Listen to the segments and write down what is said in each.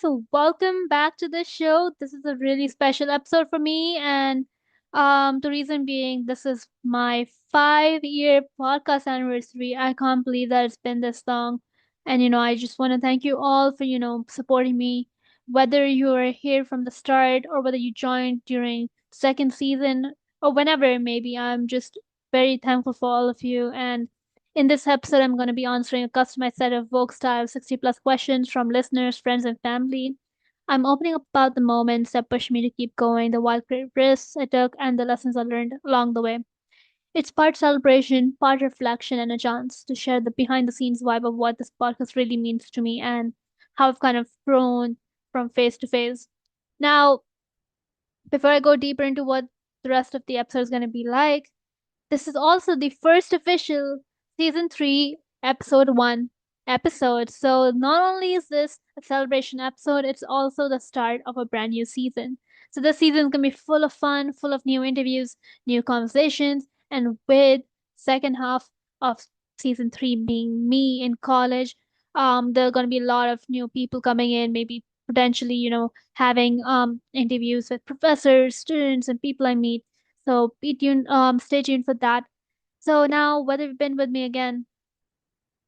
guys, welcome back to the show. This is a really special episode for me, and the reason being, this is my 5-year podcast anniversary. I can't believe that it's been this long, and I just want to thank you all for supporting me, whether you are here from the start or whether you joined during second season or whenever it may be. I'm just very thankful for all of you, and in this episode, I'm going to be answering a customized set of Vogue style 60 plus questions from listeners, friends, and family. I'm opening up about the moments that pushed me to keep going, the wild risks I took, and the lessons I learned along the way. It's part celebration, part reflection, and a chance to share the behind the scenes vibe of what this podcast really means to me and how I've kind of grown from phase to phase. Now, before I go deeper into what the rest of the episode is going to be like, this is also the first official season 3, episode 1 episode. So not only is this a celebration episode, it's also the start of a brand new season. So this season is gonna be full of fun, full of new interviews, new conversations, and with second half of season 3 being me in college, there are gonna be a lot of new people coming in, maybe potentially, having interviews with professors, students, and people I meet. So stay tuned for that. So now, whether you've been with me again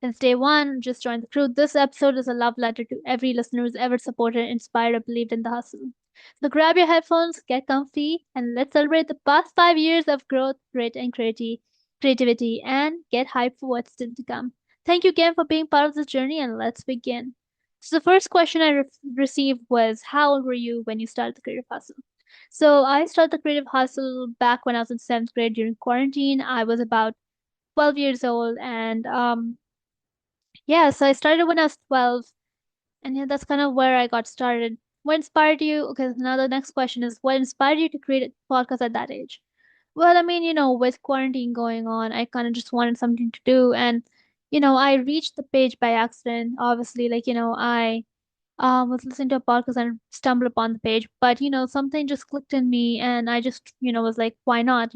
since day one, just joined the crew, this episode is a love letter to every listener who's ever supported, inspired, or believed in the hustle. So grab your headphones, get comfy, and let's celebrate the past 5 years of growth, grit, and creativity, and get hyped for what's still to come. Thank you again for being part of this journey, and let's begin. So the first question I received was, how old were you when you started the creative hustle? So I started the creative hustle back when I was in seventh grade during quarantine. I was about 12 years old, and yeah, so I started when I was 12, and yeah, that's kind of where I got started. What inspired you? Okay, now the next question is, what inspired you to create a podcast at that age? Well, I mean, with quarantine going on, I kind of just wanted something to do, and I reached the page by accident. Obviously, like I was listening to a podcast and stumbled upon the page, but something just clicked in me, and I just was like, why not?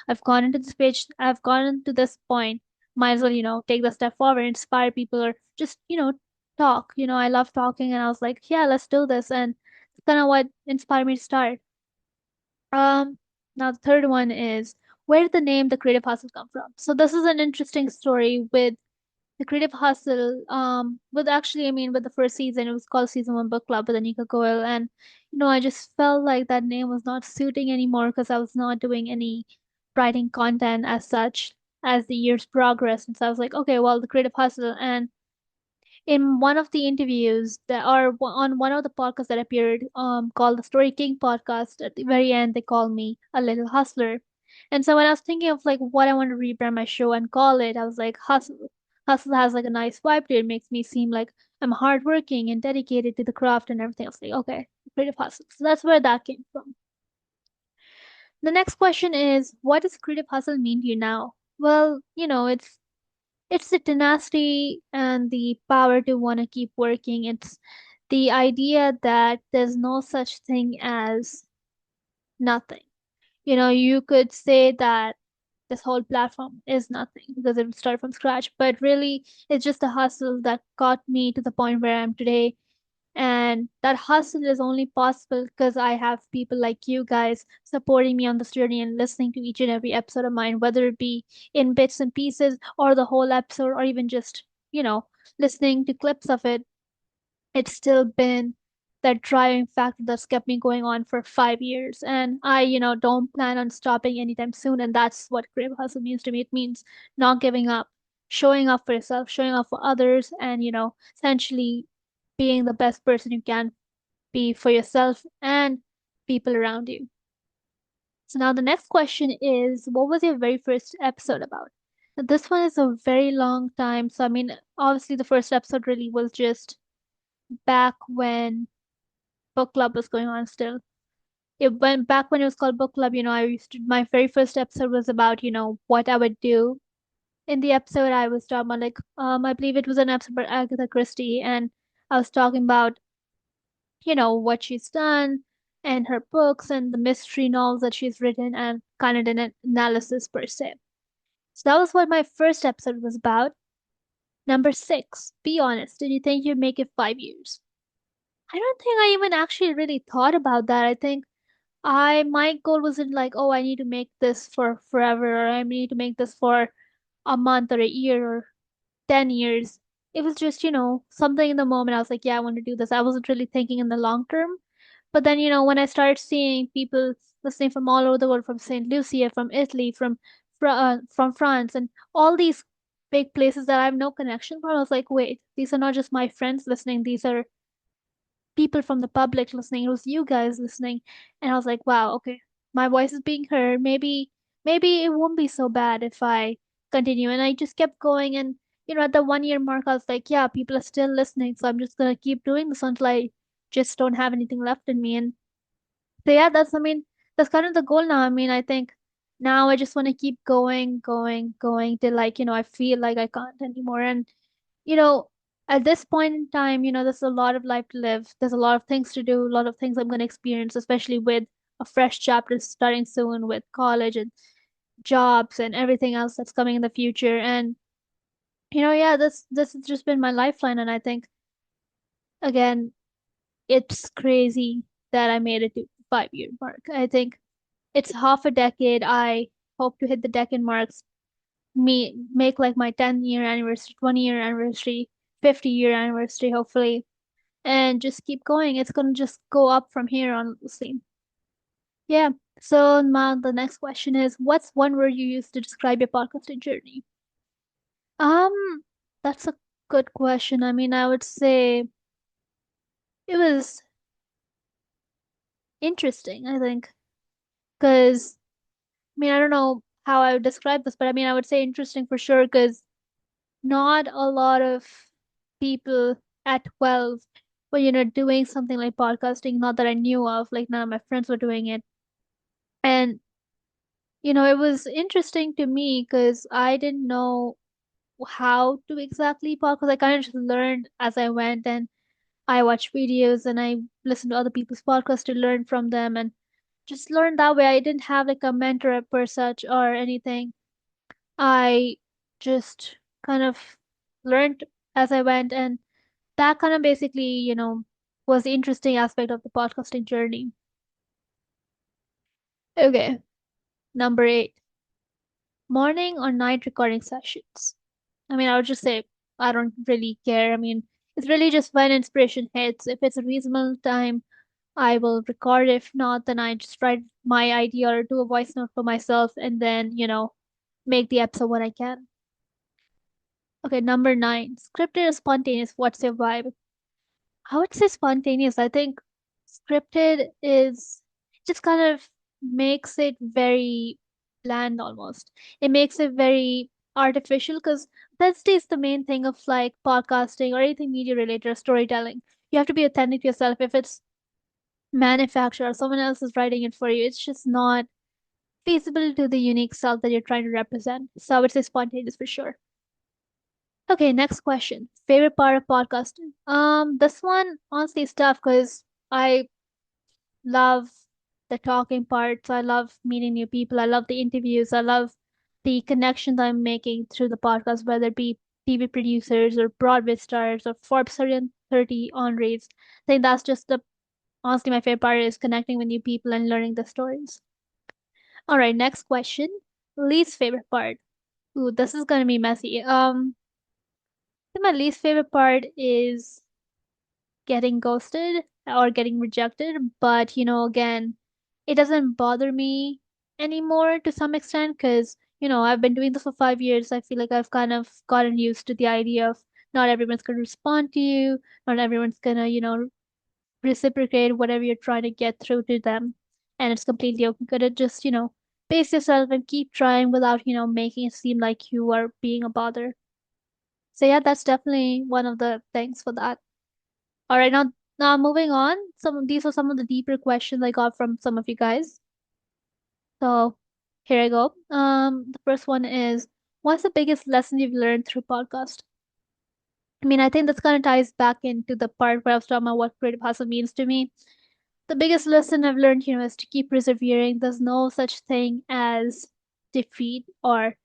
I've gone into this page, I've gotten to this point, might as well take the step forward, inspire people, or just talk. I love talking, and I was like, yeah, let's do this, and it's kind of what inspired me to start. Now the third one is, where did the name The Creative Hustle come from? So this is an interesting story with the Creative Hustle, with actually, I mean, with the first season, it was called Season 1 Book Club with Anika Goel. And, I just felt like that name was not suiting anymore because I was not doing any writing content as such as the years progressed. And so I was like, okay, well, the Creative Hustle. And in one of the interviews that are on one of the podcasts that appeared, called the Story King podcast, at the very end, they call me a little hustler. And so when I was thinking of like what I want to rebrand my show and call it, I was like, hustle. Hustle has like a nice vibe to it. It makes me seem like I'm hardworking and dedicated to the craft and everything. I was like, okay, creative hustle. So that's where that came from. The next question is, what does creative hustle mean to you now? Well, it's the tenacity and the power to want to keep working. It's the idea that there's no such thing as nothing. You could say that this whole platform is nothing because it would start from scratch, but really it's just a hustle that got me to the point where I am today. And that hustle is only possible because I have people like you guys supporting me on this journey and listening to each and every episode of mine, whether it be in bits and pieces or the whole episode or even just, listening to clips of it. It's still been that driving factor that's kept me going on for 5 years. And I, don't plan on stopping anytime soon. And that's what creative hustle means to me. It means not giving up, showing up for yourself, showing up for others, and, essentially being the best person you can be for yourself and people around you. So now the next question is, what was your very first episode about? Now, this one is a very long time. So, I mean, obviously, the first episode really was just back when book club was going on still. It went back when it was called book club, my very first episode was about, what I would do. In the episode, I was talking about like, I believe it was an episode about Agatha Christie, and I was talking about, what she's done and her books and the mystery novels that she's written and kind of an analysis per se. So that was what my first episode was about. Number 6, be honest, did you think you'd make it 5 years? I don't think I even actually really thought about that. I think my goal wasn't like, oh, I need to make this for forever, or I need to make this for a month or a year or 10 years. It was just, something in the moment. I was like, yeah, I want to do this. I wasn't really thinking in the long term. But then, when I started seeing people listening from all over the world, from St. Lucia, from Italy, from France, and all these big places that I have no connection from, I was like, wait, these are not just my friends listening. These are people from the public listening. It was you guys listening. And I was like, wow, okay, my voice is being heard. Maybe it won't be so bad if I continue. And I just kept going. And, at the 1 year mark, I was like, yeah, people are still listening. So I'm just going to keep doing this until I just don't have anything left in me. And so, yeah, that's kind of the goal now. I mean, I think now I just want to keep going, going, going till like, I feel like I can't anymore. And you know, at this point in time, there's a lot of life to live. There's a lot of things to do, a lot of things I'm going to experience, especially with a fresh chapter starting soon with college and jobs and everything else that's coming in the future. And, yeah, this has just been my lifeline. And I think, again, it's crazy that I made it to 5 year mark. I think it's half a decade. I hope to hit the decade marks, make like my 10-year anniversary, 20-year anniversary, 50-year anniversary, hopefully, and just keep going. It's gonna just go up from here on, honestly. Yeah. So now the next question is, what's one word you use to describe your podcasting journey? Um, that's a good question. I mean, I would say it was interesting, I think, because I don't know how I would describe this, but I mean, I would say interesting for sure, because not a lot of people at 12 were, doing something like podcasting, not that I knew of, like none of my friends were doing it. And it was interesting to me because I didn't know how to exactly podcast. I kind of just learned as I went, and I watched videos and I listened to other people's podcasts to learn from them and just learn that way. I didn't have like a mentor per such or anything. I just kind of learned as I went, and that kind of basically, was the interesting aspect of the podcasting journey. Okay, number 8, morning or night recording sessions. I mean, I would just say I don't really care. I mean, it's really just when inspiration hits. If it's a reasonable time, I will record. If not, then I just write my idea or do a voice note for myself and then, make the episode when I can. Okay, number 9, scripted or spontaneous. What's your vibe? I would say spontaneous. I think scripted is just kind of makes it very bland almost. It makes it very artificial because that's just the main thing of like podcasting or anything media related or storytelling. You have to be authentic to yourself. If it's manufactured or someone else is writing it for you, it's just not feasible to the unique self that you're trying to represent. So I would say spontaneous for sure. Okay, next question. Favorite part of podcasting? This one honestly is tough because I love the talking parts. I love meeting new people. I love the interviews. I love the connections I'm making through the podcast, whether it be TV producers or Broadway stars or Forbes 30 honorees. I think that's just the honestly my favorite part is connecting with new people and learning the stories. All right, next question. Least favorite part. Ooh, this is gonna be messy. I think my least favorite part is getting ghosted or getting rejected, but again, it doesn't bother me anymore to some extent because I've been doing this for 5 years. I feel like I've kind of gotten used to the idea of not everyone's going to respond to you, not everyone's going to, reciprocate whatever you're trying to get through to them, and it's completely okay. Gotta just, pace yourself and keep trying without, making it seem like you are being a bother. So yeah, that's definitely one of the things for that. All right, now moving on. These are some of the deeper questions I got from some of you guys. So here I go. The first one is, what's the biggest lesson you've learned through podcast? I mean, I think this kind of ties back into the part where I was talking about what creative hustle means to me. The biggest lesson I've learned, is to keep persevering. There's no such thing as defeat or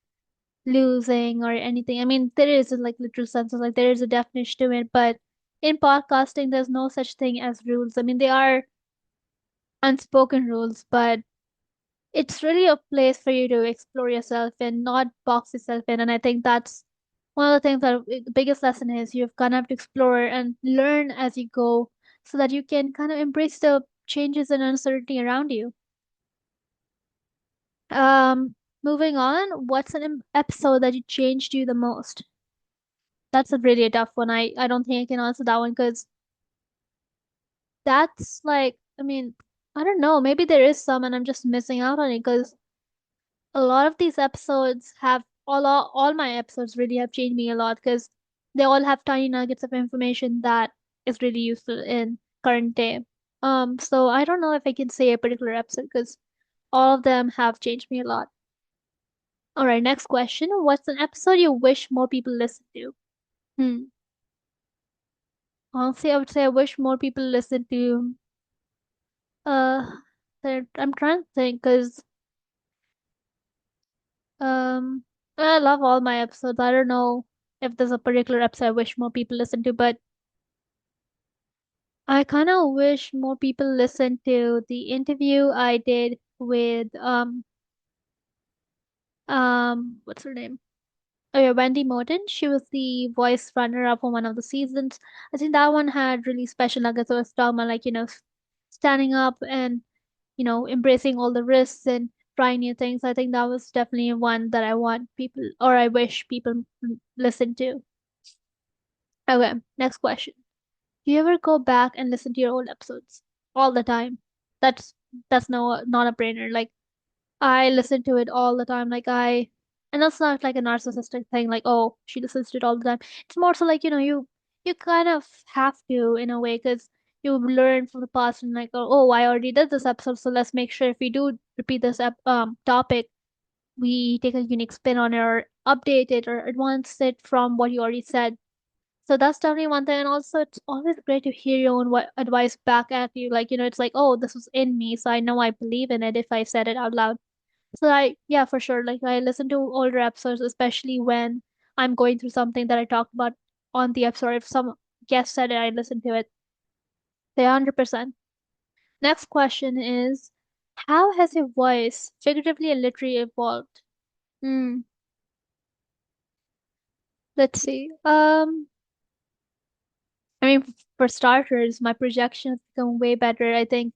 losing or anything. I mean, there is in like literal sense of like there is a definition to it, but in podcasting, there's no such thing as rules. I mean, they are unspoken rules, but it's really a place for you to explore yourself and not box yourself in. And I think that's one of the things that the biggest lesson is you've kind of have to explore and learn as you go so that you can kind of embrace the changes and uncertainty around you. Moving on, what's an episode that you changed you the most? That's a really tough one. I don't think I can answer that one because that's like, I mean, I don't know. Maybe there is some and I'm just missing out on it because a lot of these episodes have all my episodes really have changed me a lot because they all have tiny nuggets of information that is really useful in current day. So I don't know if I can say a particular episode because all of them have changed me a lot. All right, next question. What's an episode you wish more people listen to? Hmm. Honestly, I would say I wish more people listen to uh I'm trying to think because um I love all my episodes. I don't know if there's a particular episode I wish more people listen to, but I kind of wish more people listen to the interview I did with what's her name? Oh yeah, Wendy Morton. She was the voice runner up for one of the seasons. I think that one had really special nuggets of talking about like, standing up and, embracing all the risks and trying new things. I think that was definitely one that I want people or I wish people listen to. Okay, next question. Do you ever go back and listen to your old episodes all the time? That's that's no not a brainer. Like I listen to it all the time. And that's not like a narcissistic thing. Like oh, she listens to it all the time. It's more so like you kind of have to in a way because you learn from the past and like oh I already did this episode, so let's make sure if we do repeat this topic, we take a unique spin on it or update it or advance it from what you already said. So that's definitely one thing. And also, it's always great to hear your own advice back at you. Like, it's like, oh, this was in me. So I know I believe in it if I said it out loud. So yeah, for sure. Like, I listen to older episodes, especially when I'm going through something that I talked about on the episode. If some guest said it, I listen to it. They 100%. Next question is, how has your voice, figuratively and literally, evolved? Hmm. Let's see. I mean, for starters, my projection has become way better. I think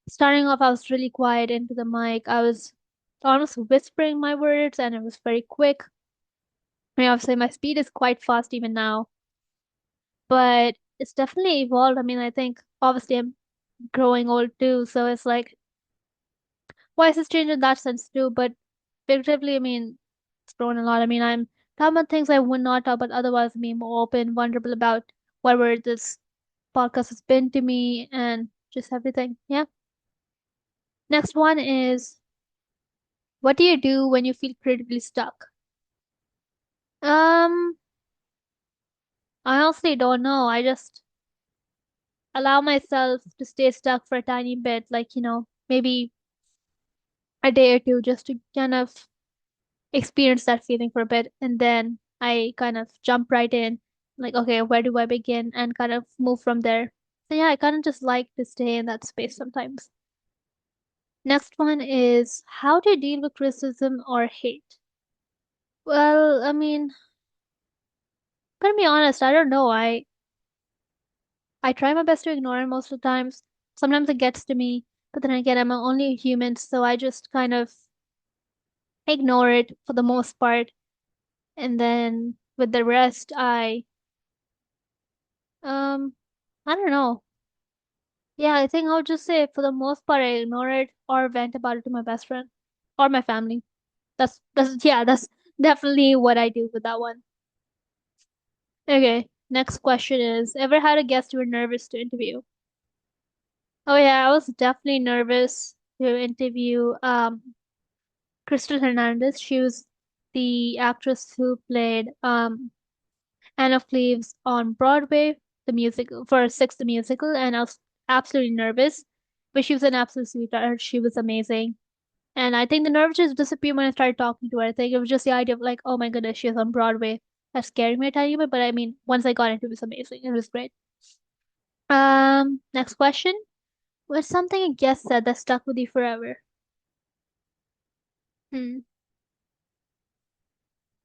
starting off, I was really quiet into the mic. I was almost whispering my words and it was very quick. I mean, obviously, my speed is quite fast even now, but it's definitely evolved. I mean, I think obviously I'm growing old too, so it's like voice has changed in that sense too, but figuratively, I mean, it's grown a lot. I mean, I'm talking about things I would not talk about otherwise, I mean, more open, vulnerable about whatever this podcast has been to me and just everything. Yeah. Next one is, what do you do when you feel critically stuck? Um, I honestly don't know. I just allow myself to stay stuck for a tiny bit, like, maybe a day or two just to kind of experience that feeling for a bit. And then I kind of jump right in, like, okay, where do I begin? And kind of move from there. So yeah, I kind of just like to stay in that space sometimes. Next one is, how do you deal with criticism or hate? Well, I mean, gonna be honest, I don't know. I try my best to ignore it most of the times. Sometimes it gets to me, but then again, I'm only a human, so I just kind of ignore it for the most part. And then with the rest, um, I don't know. Yeah, I think I'll just say for the most part, I ignore it or vent about it to my best friend or my family. That's definitely what I do with that one. Okay, next question is, ever had a guest you were nervous to interview? Oh yeah, I was definitely nervous to interview Crystal Hernandez. She was the actress who played Anne of Cleves on Broadway, the musical for Six the Musical, and I was absolutely nervous. But she was an absolute sweetheart. She was amazing. And I think the nerves just disappeared when I started talking to her. I think it was just the idea of like, oh my goodness, she's on Broadway. That scared me a tiny bit, but I mean, once I got into it, it was amazing. It was great. Next question. What's something a guest said that stuck with you forever? Hmm.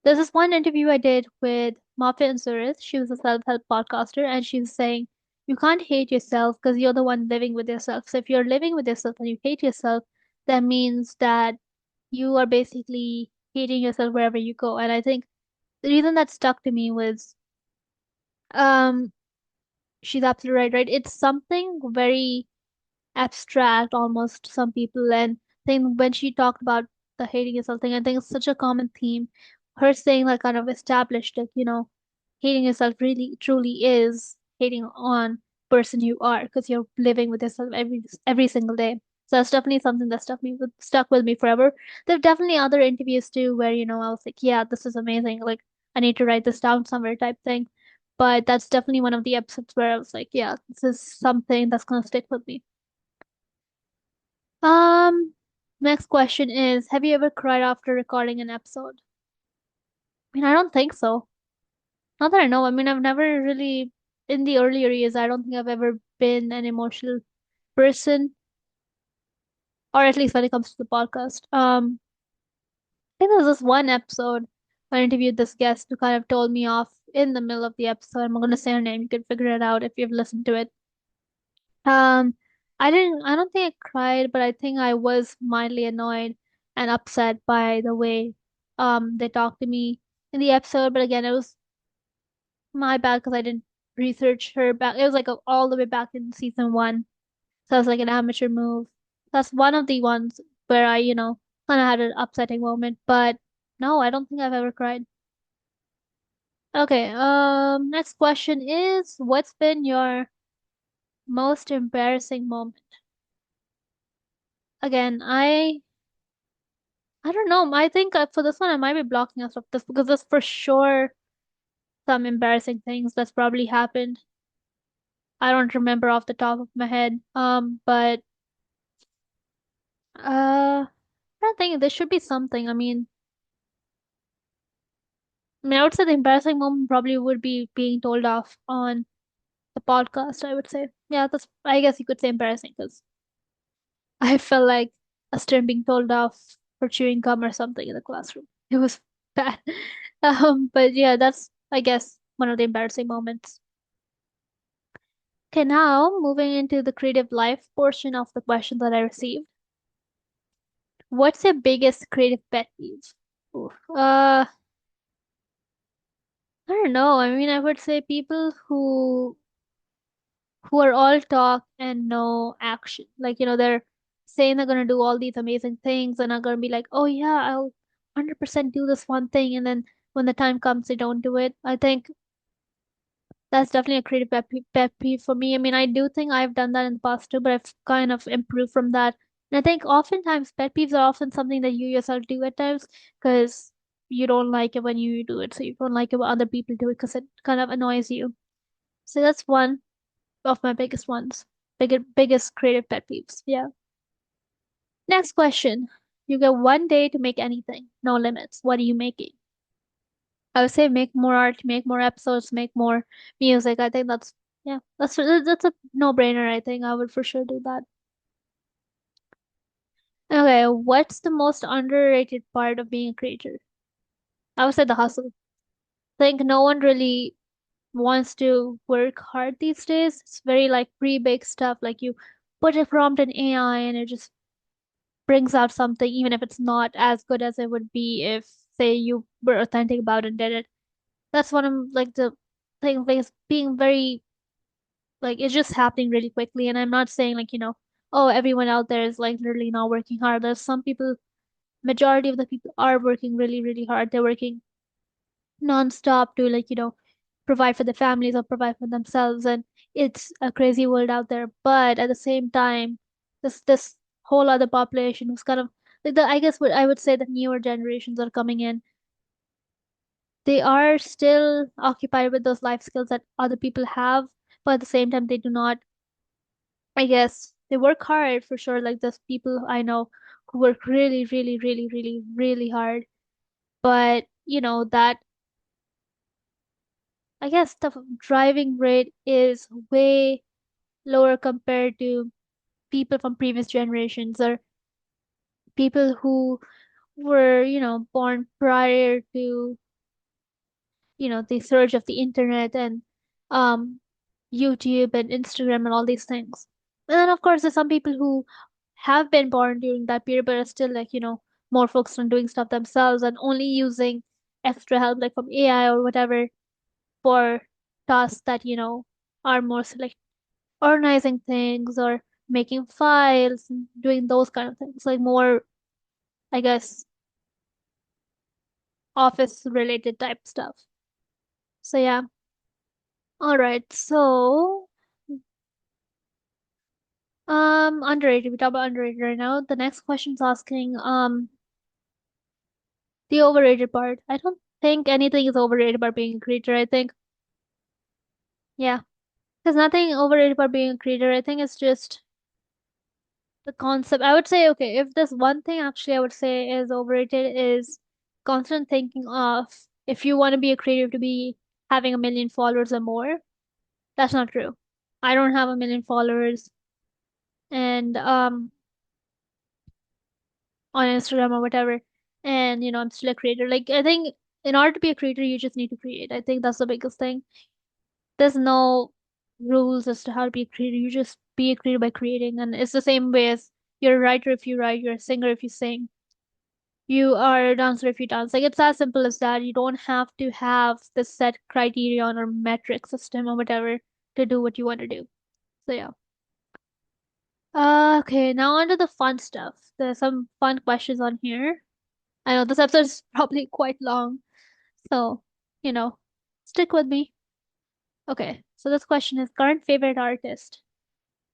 There's this one interview I did with Mafia and Surit. She was a self-help podcaster, and she was saying, you can't hate yourself because you're the one living with yourself. So if you're living with yourself and you hate yourself, that means that you are basically hating yourself wherever you go. And I think the reason that stuck to me was, um, she's absolutely right? It's something very abstract almost to some people. And I think when she talked about the hating yourself thing, I think it's such a common theme. Her saying like kind of established like, hating yourself really truly is hating on person you are because you're living with yourself every single day. So that's definitely something that stuck with me forever. There are definitely other interviews too where, I was like, yeah, this is amazing. Like I need to write this down somewhere type thing. But that's definitely one of the episodes where I was like, yeah, this is something that's gonna stick with me. Um, Next question is, have you ever cried after recording an episode? I mean, I don't think so. Not that I know. I mean, I've never really, in the earlier years, I don't think I've ever been an emotional person, or at least when it comes to the podcast. I think there was this one episode I interviewed this guest who kind of told me off in the middle of the episode. I'm not going to say her name. You can figure it out if you've listened to it. Um, I don't think I cried, but I think I was mildly annoyed and upset by the way they talked to me in the episode. But again, it was my bad because I didn't research her back. It was like all the way back in season one. So it was like an amateur move. That's one of the ones where I, kind of had an upsetting moment. But no, I don't think I've ever cried. Okay, next question is, what's been your most embarrassing moment? Again, I don't know. I think for this one, I might be blocking us off this because there's for sure some embarrassing things that's probably happened. I don't remember off the top of my head. But I don't think there should be something. I would say the embarrassing moment probably would be being told off on the podcast. I would say, yeah, that's. I guess you could say embarrassing because I felt like a student being told off for chewing gum or something in the classroom. It was bad. But yeah, that's I guess one of the embarrassing moments. Okay, now moving into the creative life portion of the question that I received. What's your biggest creative pet peeve? Oof. I don't know. I mean, I would say people who are all talk and no action. Like, they're saying they're gonna do all these amazing things and are gonna be like, oh yeah, I'll 100% do this one thing, and then when the time comes, they don't do it. I think that's definitely a creative pet peeve for me. I mean, I do think I've done that in the past too, but I've kind of improved from that. And I think oftentimes pet peeves are often something that you yourself do at times because you don't like it when you do it. So you don't like it when other people do it because it kind of annoys you. So that's one of my biggest ones. Biggest creative pet peeves. Yeah. Next question. You get one day to make anything, no limits. What are you making? I would say make more art, make more episodes, make more music. I think yeah, that's a no-brainer. I think I would for sure do that. Okay, what's the most underrated part of being a creator? I would say the hustle. I think no one really wants to work hard these days. It's very like pre-baked stuff. Like you put a prompt in AI and it just brings out something, even if it's not as good as it would be if, say, you were authentic about it and did it. That's one of like the thing, like it's being very like it's just happening really quickly. And I'm not saying like, oh, everyone out there is like literally not working hard. There's some people, majority of the people are working really, really hard. They're working nonstop to like, provide for their families or provide for themselves. And it's a crazy world out there. But at the same time, this whole other population who's kind of like I guess what I would say that newer generations are coming in, they are still occupied with those life skills that other people have, but at the same time they do not, I guess they work hard for sure. Like there's people I know who work really, really, really, really, really hard. But that I guess the driving rate is way. lower compared to people from previous generations or people who were, born prior to, the surge of the internet and um YouTube and Instagram and all these things. And then of course there's some people who have been born during that period but are still like, more focused on doing stuff themselves and only using extra help like from AI or whatever for tasks that, are more like organizing things or making files and doing those kind of things, like more, I guess, office related type stuff. So yeah. All right. So, underrated. We talk about underrated right now. The next question's asking, the overrated part. I don't think anything is overrated about being a creator. I think, yeah, there's nothing overrated about being a creator. I think it's just the concept. I would say, okay, if there's one thing actually I would say is overrated is constant thinking of if you want to be a creative to be having 1 million followers or more. That's not true. I don't have 1 million followers and on Instagram or whatever. And I'm still a creator. Like I think in order to be a creator, you just need to create. I think that's the biggest thing. There's no rules as to how to be a creator. You just be a creator by creating. And it's the same way as you're a writer if you write, you're a singer if you sing, you are a dancer if you dance. Like it's as simple as that. You don't have to have this set criterion or metric system or whatever to do what you want to do. So yeah. Okay, now on to the fun stuff. There's some fun questions on here. I know this episode is probably quite long, so, you know, stick with me. Okay, so this question is current favorite artist.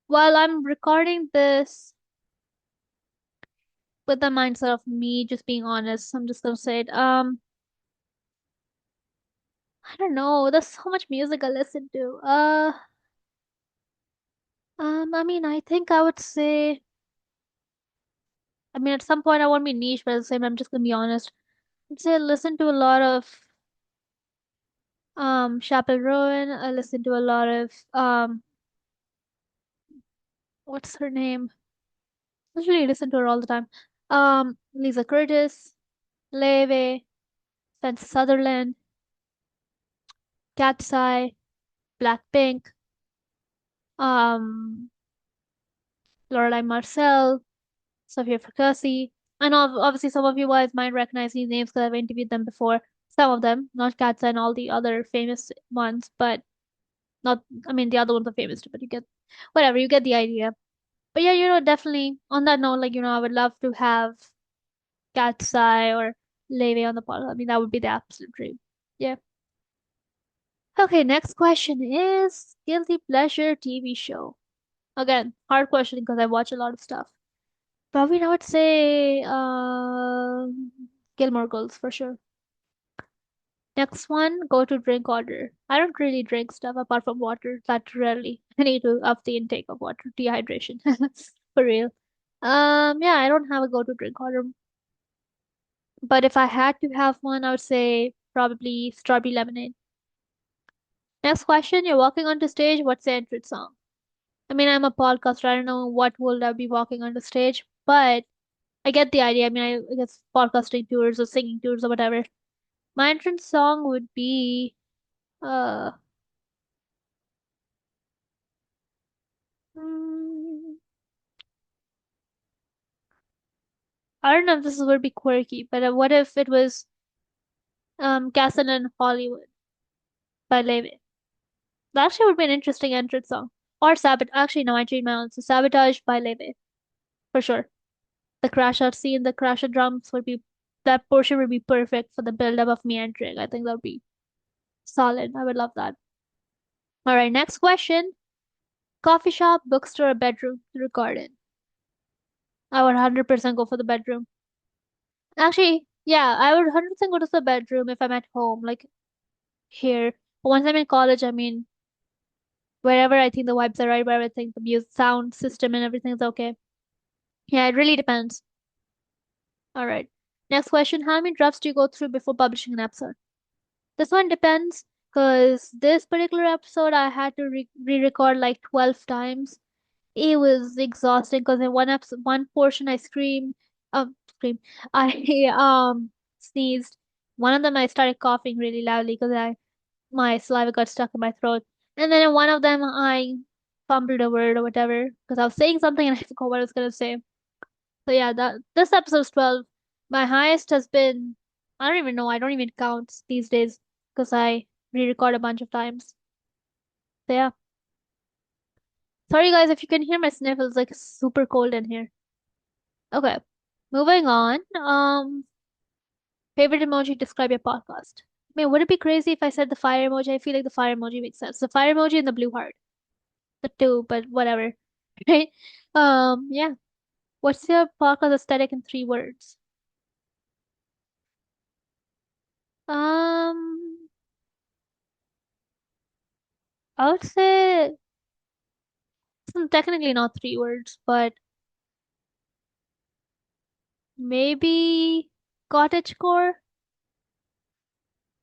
While I'm recording this with the mindset of me just being honest, I'm just gonna say it. I don't know. There's so much music I listen to. I mean, I think I would say, I mean, at some point I want to be niche, but at the same time, I'm just gonna be honest. I'd say I listen to a lot of Chappell Rowan. I listen to a lot of what's her name? I usually listen to her all the time. Lisa Curtis, Leve, Spencer Sutherland, Cat's Eye, Blackpink, um, Lorelai Marcel, Sophia Fracassi. I know obviously some of you guys might recognize these names because I've interviewed them before. Some of them, not Cat's Eye and all the other famous ones, but not, I mean, the other ones are famous too, but you get, whatever, you get the idea. But yeah, definitely on that note, like, I would love to have Cat's Eye or Leve on the pod. I mean, that would be the absolute dream. Yeah. Okay, next question is guilty pleasure TV show. Again, hard question because I watch a lot of stuff. Probably I would say Gilmore Girls for sure. Next one, go to drink order. I don't really drink stuff apart from water that rarely. I need to up the intake of water, dehydration. For real. Yeah, I don't have a go to drink order. But if I had to have one, I would say probably strawberry lemonade. Next question, you're walking onto stage, what's the entrance song? I mean, I'm a podcaster, I don't know what will I be walking onto stage, but I get the idea. I mean, I guess podcasting tours or singing tours or whatever. My entrance song would be uh mm, I don't know if this would be quirky, but what if it was Castle in Hollywood by Leve? That actually would be an interesting entrance song. Or Sabotage. Actually, no, I changed my own. So Sabotage by Leve, for sure. The crash out scene, the crash out drums would be, that portion would be perfect for the build up of me entering. I think that would be solid. I would love that. All right, next question. Coffee shop, bookstore, or bedroom to record in? I would 100% go for the bedroom. Actually, yeah, I would 100% go to the bedroom if I'm at home, like here. But once I'm in college, I mean, wherever I think the vibes are right, wherever I think the music sound system and everything is okay. Yeah, it really depends. All right. Next question. How many drafts do you go through before publishing an episode? This one depends. Because this particular episode I had to re-record like 12 times. It was exhausting because in one episode, one portion I screamed, I sneezed. One of them I started coughing really loudly because I my saliva got stuck in my throat. And then in one of them I fumbled a word or whatever because I was saying something and I forgot what I was gonna say. So yeah, that this episode's 12. My highest has been I don't even know, I don't even count these days because I re-record a bunch of times. So yeah. Sorry guys if you can hear my sniffles, like it's super cold in here. Okay. Moving on. Favorite emoji, describe your podcast. I mean, would it be crazy if I said the fire emoji? I feel like the fire emoji makes sense. The fire emoji and the blue heart. The two, but whatever. Right? Yeah. What's your podcast aesthetic in 3 words? Um, I would say technically not 3 words, but maybe cottagecore.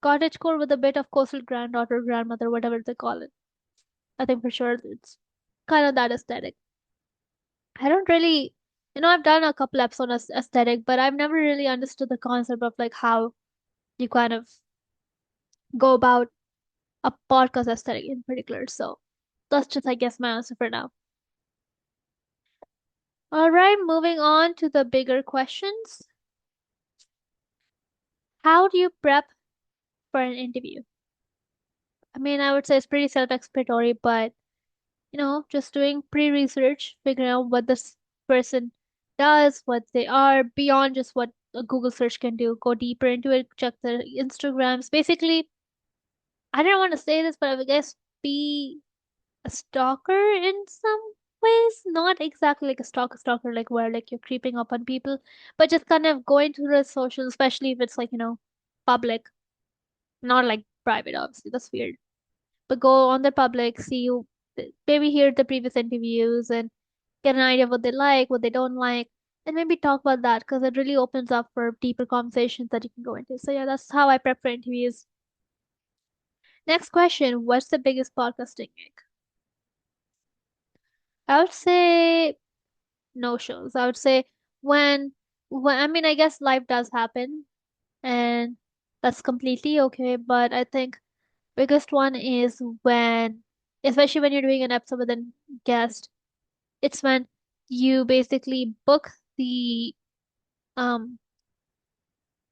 Cottagecore with a bit of coastal granddaughter, grandmother, whatever they call it. I think for sure it's kind of that aesthetic. I don't really, I've done a couple episodes on aesthetic, but I've never really understood the concept of like how you kind of go about a podcast aesthetic in particular. So that's just, I guess, my answer for now. All right, moving on to the bigger questions. How do you prep for an interview? I mean, I would say it's pretty self-explanatory, but just doing pre-research, figuring out what this person does, what they are, beyond just what a Google search can do. Go deeper into it, check their Instagrams. Basically, I didn't want to say this, but I would guess be a stalker in some ways. Not exactly like a stalker, like where like you're creeping up on people, but just kind of going to the social, especially if it's like, public, not like private, obviously. That's weird. But go on the public, see you, maybe hear the previous interviews and get an idea of what they like, what they don't like, and maybe talk about that because it really opens up for deeper conversations that you can go into. So yeah, that's how I prep for interviews. Next question, what's the biggest podcasting gig? I would say no shows. I would say when when I mean I guess life does happen and that's completely okay, but I think biggest one is when especially when you're doing an episode with a guest, it's when you basically book um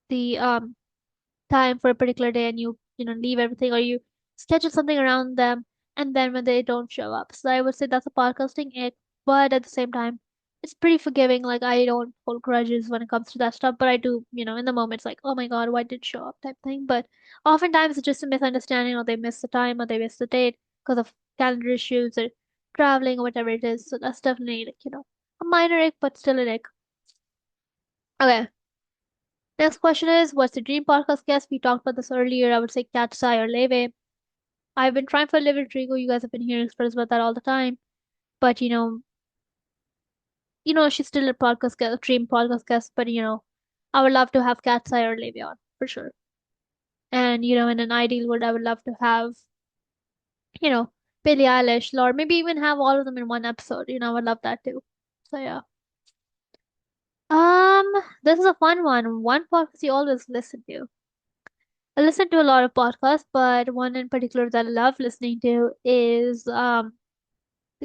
the time for a particular day and you leave everything or you schedule something around them and then when they don't show up. So I would say that's a podcasting ick, but at the same time, it's pretty forgiving. Like I don't hold grudges when it comes to that stuff, but I do, in the moment it's like, oh my God, why did it show up type thing. But oftentimes it's just a misunderstanding or they miss the time or they miss the date because of calendar issues or traveling or whatever it is. So that's definitely like, a minor ick, but still an ick. Okay. Next question is, what's the dream podcast guest? We talked about this earlier. I would say Cat Sai or Leve. I've been trying for Live Rodrigo. You guys have been hearing stories about that all the time. But she's still a podcast guest, dream podcast guest. But I would love to have Cat Sai or Leve on for sure. And in an ideal world, I would love to have you know Billie Eilish, or maybe even have all of them in one episode. I would love that too. So yeah. Um, this is a fun one. One podcast you always listen to. I listen to a lot of podcasts, but one in particular that I love listening to is the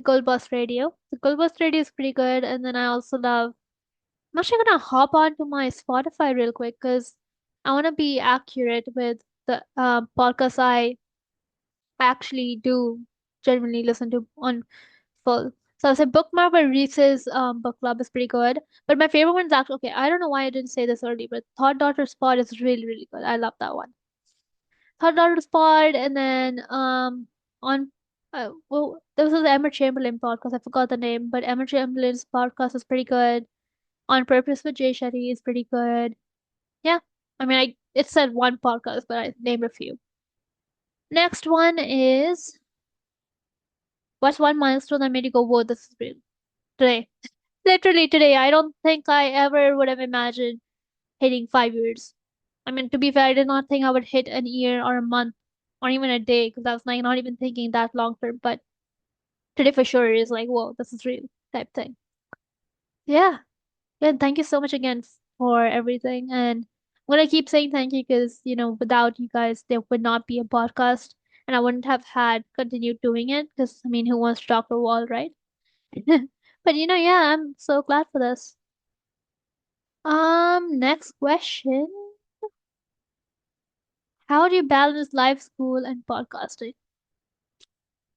Gold Bus Radio. The Gold Bus Radio is pretty good, and then I also love. I'm actually gonna hop onto my Spotify real quick because I want to be accurate with the podcasts I actually do genuinely listen to on full. So I'll say Bookmark by Reese's book club is pretty good. But my favorite one is actually okay. I don't know why I didn't say this early, but Thought Daughter Spot is really, really good. I love that one. Thought Daughter Spot, and then on well, this was the Emma Chamberlain podcast. I forgot the name, but Emma Chamberlain's podcast is pretty good. On Purpose with Jay Shetty is pretty good. Yeah, I mean, it said one podcast, but I named a few. Next one is what's one milestone that made you go, "Whoa, this is real"? Today, literally today. I don't think I ever would have imagined hitting 5 years. I mean, to be fair, I did not think I would hit an year or a month. or even a day, because I was like not even thinking that long term. But today for sure is like, whoa, this is real type thing. Yeah. Yeah, thank you so much again for everything. And I'm gonna keep saying thank you because, without you guys, there would not be a podcast, and I wouldn't have had continued doing it because, I mean, who wants to talk to a wall, right? But yeah, I'm so glad for this. Next question. How do you balance life, school, and podcasting?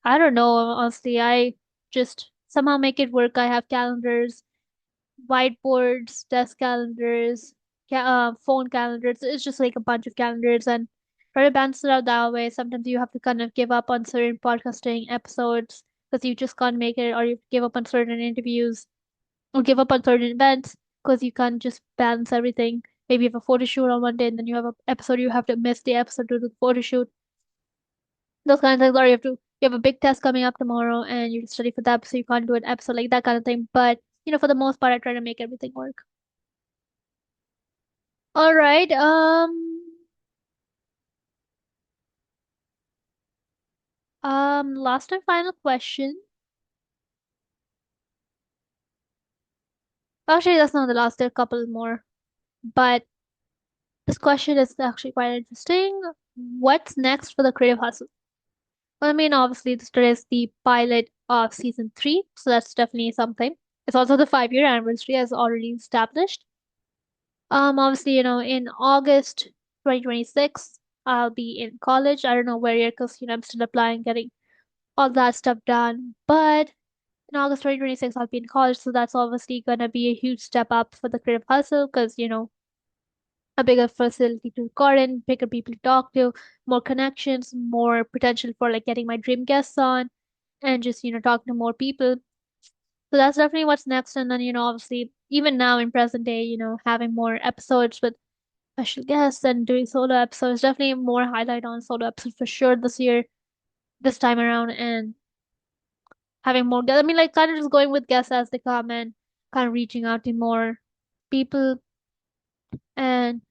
I don't know, honestly. I just somehow make it work. I have calendars, whiteboards, desk calendars, phone calendars. It's just like a bunch of calendars and try to balance it out that way. Sometimes you have to kind of give up on certain podcasting episodes because you just can't make it, or you give up on certain interviews or give up on certain events because you can't just balance everything. Maybe you have a photo shoot on one day and then you have an episode you have to miss the episode to do the photo shoot. Those kind of things, or you have a big test coming up tomorrow and you study for that, so you can't do an episode like that kind of thing. But for the most part, I try to make everything work. All right. Last and final question. Actually, that's not the last. There are a couple more, but this question is actually quite interesting. What's next for the creative hustle? Well, I mean, obviously, this is the pilot of season three, so that's definitely something. It's also the 5-year anniversary, as already established. Obviously, in August 2026, I'll be in college. I don't know where yet, because I'm still applying, getting all that stuff done. But in August 2026, I'll be in college, so that's obviously gonna be a huge step up for the creative hustle, because a bigger facility to record in, bigger people to talk to, more connections, more potential for like getting my dream guests on, and just talking to more people. So that's definitely what's next. And then obviously even now in present day, having more episodes with special guests and doing solo episodes, definitely more highlight on solo episodes for sure this year, this time around, and having more guests. I mean, like kind of just going with guests as they come and kind of reaching out to more people and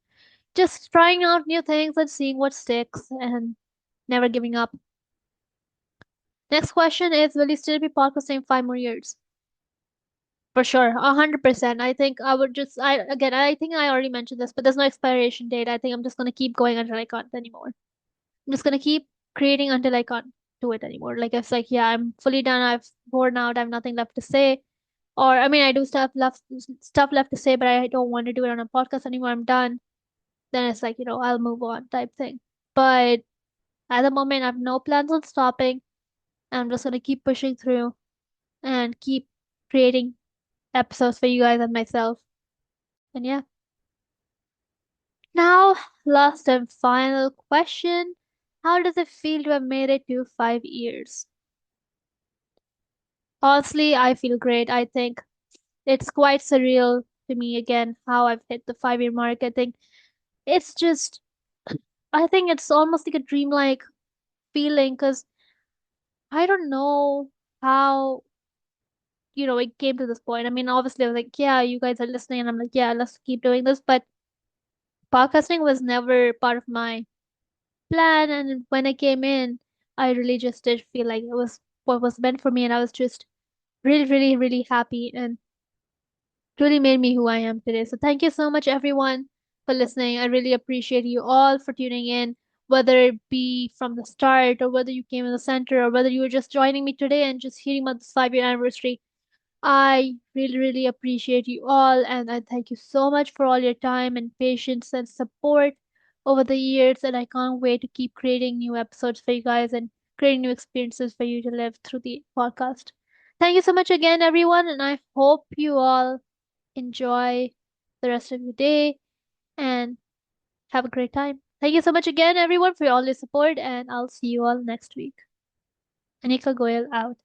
just trying out new things and seeing what sticks and never giving up. Next question is, will you still be podcasting in 5 more years? For sure, 100%. I think I would just, I think I already mentioned this, but there's no expiration date. I think I'm just gonna keep going until I can't anymore. I'm just gonna keep creating until I can't do it anymore. Like it's like, yeah, I'm fully done. I've worn out. I have nothing left to say. Or I mean, I do stuff left to say, but I don't want to do it on a podcast anymore. I'm done. Then it's like, I'll move on type thing. But at the moment, I have no plans on stopping. I'm just gonna keep pushing through and keep creating episodes for you guys and myself. And yeah. Now, last and final question. How does it feel to have made it to 5 years? Honestly, I feel great. I think it's quite surreal to me again how I've hit the 5-year mark. It's just, I think it's almost like a dreamlike feeling because I don't know how, it came to this point. I mean, obviously, I was like, yeah, you guys are listening, and I'm like, yeah, let's keep doing this. But podcasting was never part of my plan. And when I came in, I really just did feel like it was what was meant for me. And I was just really, really, really happy. And really made me who I am today. So thank you so much, everyone, for listening. I really appreciate you all for tuning in, whether it be from the start or whether you came in the center or whether you were just joining me today and just hearing about this 5-year anniversary. I really, really appreciate you all, and I thank you so much for all your time and patience and support over the years. And I can't wait to keep creating new episodes for you guys and creating new experiences for you to live through the podcast. Thank you so much again, everyone, and I hope you all enjoy the rest of your day and have a great time. Thank you so much again, everyone, for all your support, and I'll see you all next week. Anika Goyal out.